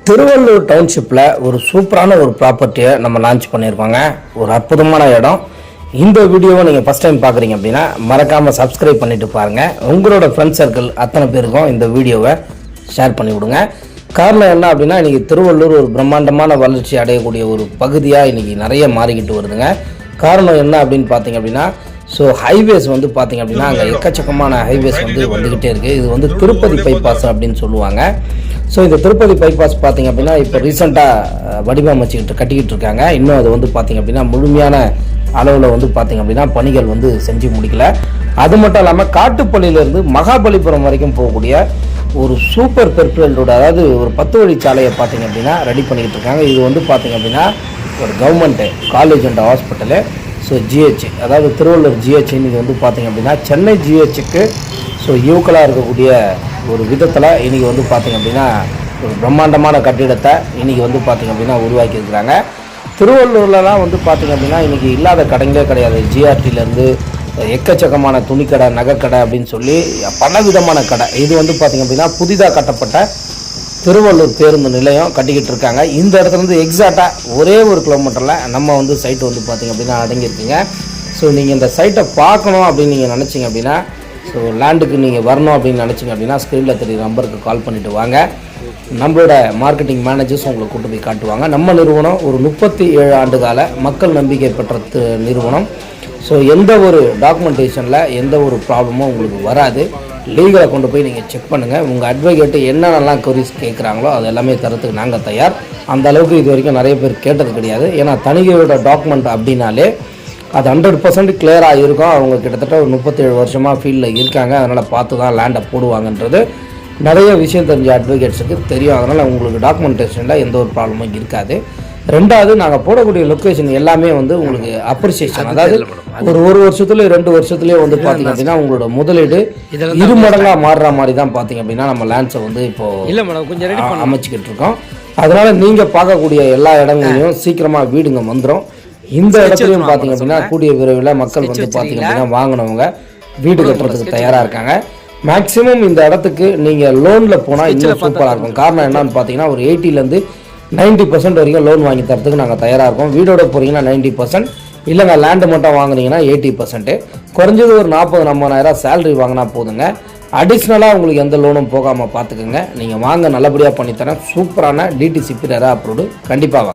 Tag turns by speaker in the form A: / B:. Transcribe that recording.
A: திருவள்ளூர் டவுன்ஷிப்பில் ஒரு சூப்பரான ஒரு ப்ராப்பர்ட்டியை நம்ம லான்ச் பண்ணியிருக்கோங்க. ஒரு அற்புதமான இடம். இந்த வீடியோவை நீங்கள் ஃபஸ்ட் டைம் பார்க்குறீங்க அப்படின்னா மறக்காமல் சப்ஸ்கிரைப் பண்ணிவிட்டு பாருங்கள். உங்களோட ஃப்ரெண்ட்ஸ் சர்க்கிள் அத்தனை பேருக்கும் இந்த வீடியோவை ஷேர் பண்ணி விடுங்க. காரணம் என்ன அப்படின்னா, இன்றைக்கி திருவள்ளூர் ஒரு பிரம்மாண்டமான வளர்ச்சி அடையக்கூடிய ஒரு பகுதியாக இன்றைக்கி நிறைய மாறிக்கிட்டு வருதுங்க. காரணம் என்ன அப்படின்னு பார்த்தீங்க அப்படின்னா, ஹைவேஸ் வந்து பார்த்திங்க அப்படின்னா அங்கே எக்கச்சக்கமான ஹைவேஸ் வந்துக்கிட்டே இருக்குது. இது திருப்பதி பைபாஸ் அப்படின்னு சொல்லுவாங்க. இந்த திருப்பதி பைபாஸ் பார்த்திங்க அப்படின்னா இப்போ ரீசெண்டாக கட்டிக்கிட்டு இருக்காங்க. இன்னும் அது பார்த்திங்க அப்படின்னா முழுமையான அளவில் பார்த்திங்க அப்படின்னா பணிகள் செஞ்சு முடிக்கல. அது மட்டும் இல்லாமல் காட்டுப்பள்ளியிலேருந்து மகாபலிபுரம் வரைக்கும் போகக்கூடிய ஒரு சூப்பர் பெர்ஃபெக்ட் ரோடு, அதாவது ஒரு 10 வழி சாலையை பார்த்திங்க அப்படின்னா ரெடி பண்ணிக்கிட்டு இருக்காங்க. இது பார்த்திங்க அப்படின்னா ஒரு government college and hospital. GH, அதாவது திருவள்ளூர் ஜிஹெச். இன்றைக்கி பார்த்திங்க அப்படின்னா சென்னை ஜிஹெச்சுக்கு ஈக்குவலாக இருக்கக்கூடிய ஒரு விதத்தில் இன்றைக்கி பார்த்திங்க அப்படின்னா ஒரு பிரம்மாண்டமான கட்டிடத்தை இன்றைக்கி பார்த்திங்க அப்படின்னா உருவாக்கியிருக்கிறாங்க. திருவள்ளூர்லலாம் பார்த்திங்க அப்படின்னா இன்றைக்கி இல்லாத கடைங்களே கிடையாது. ஜிஆர்டிலேருந்து எக்கச்சக்கமான துணிக்கடை, நகைக்கடை அப்படின்னு சொல்லி பல விதமான கடை. இது பார்த்திங்க அப்படின்னா புதிதாக கட்டப்பட்ட திருவள்ளூர் பேருந்து நிலையம் கட்டிக்கிட்டு இருக்காங்க. இந்த இடத்துலேருந்து எக்ஸாக்டாக ஒரே ஒரு கிலோமீட்டரில் நம்ம சைட்டு பார்த்திங்க அப்படின்னா அடங்கியிருக்கீங்க. நீங்கள் இந்த சைட்டை பார்க்கணும் அப்படின்னு நீங்கள் நினச்சிங்க அப்படின்னா, லேண்டுக்கு நீங்கள் வரணும் அப்படின்னு நினச்சிங்க அப்படின்னா ஸ்க்ரீனில் தெரியுற நம்பருக்கு கால் பண்ணிவிட்டு வாங்க. நம்மளோட மார்க்கெட்டிங் மேனேஜர்ஸ் உங்களை கூட்டு போய் காட்டுவாங்க. நம்ம நிறுவனம் ஒரு 37 ஆண்டு கால மக்கள் நம்பிக்கை பெற்ற நிறுவனம். எந்த ஒரு டாக்குமெண்டேஷனில் எந்த ஒரு ப்ராப்ளமும் உங்களுக்கு வராது. லீகலை கொண்டு போய் நீங்கள் செக் பண்ணுங்கள். உங்கள் அட்வொகேட்டு என்னென்னலாம் கொரிஸ் கேட்குறாங்களோ அது எல்லாமே தரத்துக்கு நாங்கள் தயார். அந்த அளவுக்கு இது வரைக்கும் நிறைய பேர் கேட்டது கிடையாது. ஏன்னா தணிக்கையோட டாக்குமெண்ட் அப்படின்னாலே அது 100% கிளியராக இருக்கும். அவங்க கிட்டத்தட்ட ஒரு 37 வருஷமாக ஃபீல்டில் இருக்காங்க. அதனால் பார்த்து தான் லேண்டை போடுவாங்கன்றது நிறைய விஷயம் தெரிஞ்ச அட்வொகேட்ஸுக்கு தெரியும். அதனால் உங்களுக்கு டாக்குமெண்டேஷனில் எந்த ஒரு ப்ராப்ளமும் இருக்காது. ரெண்டாவது, நாங்கள் போடக்கூடிய லொக்கேஷன் எல்லாமே உங்களுக்கு அப்ரிசியேஷன், அதாவது ஒரு வருஷத்துல 2 வருஷத்துலேயே பார்த்திங்க அப்படின்னா உங்களோட முதலீடு 2 மடங்காக மாறுற மாதிரி தான் பார்த்திங்க அப்படின்னா நம்ம லேண்ட்ஸை இப்போது அமைச்சிக்கிட்டு இருக்கோம். அதனால் நீங்கள் பார்க்கக்கூடிய எல்லா இடங்களையும் சீக்கிரமாக வீடுங்க வந்துடும். இந்த இடத்துலையும் பார்த்திங்க அப்படின்னா கூடிய விரைவில் மக்கள் பார்த்திங்க அப்படின்னா வாங்கினவங்க வீடு கட்டுறதுக்கு தயாராக இருக்காங்க. மேக்ஸிமம் இந்த இடத்துக்கு நீங்கள் லோனில் போனால் இன்னும் சூப்பராக இருக்கும். காரணம் என்னன்னு பார்த்தீங்கன்னா ஒரு 80% 90% வரைக்கும் லோன் வாங்கி தரத்துக்கு நாங்கள் தயாராக இருக்கோம். வீடோட போகிறீங்கன்னா 90%, இல்லைங்க லேண்டு மட்டும் வாங்குனீங்கன்னா 80%. குறைஞ்சது ஒரு 40-50,000 சேலரி வாங்கினா போதுங்க. அடிஷ்னலாக உங்களுக்கு எந்த லோனும் போகாமல் பார்த்துக்குங்க. நீங்கள் வாங்க, நல்லபடியாக பண்ணித்தரேன். சூப்பரான டிடிசிபி ரெரா அப்ரூவ்டு கண்டிப்பாக வாங்க.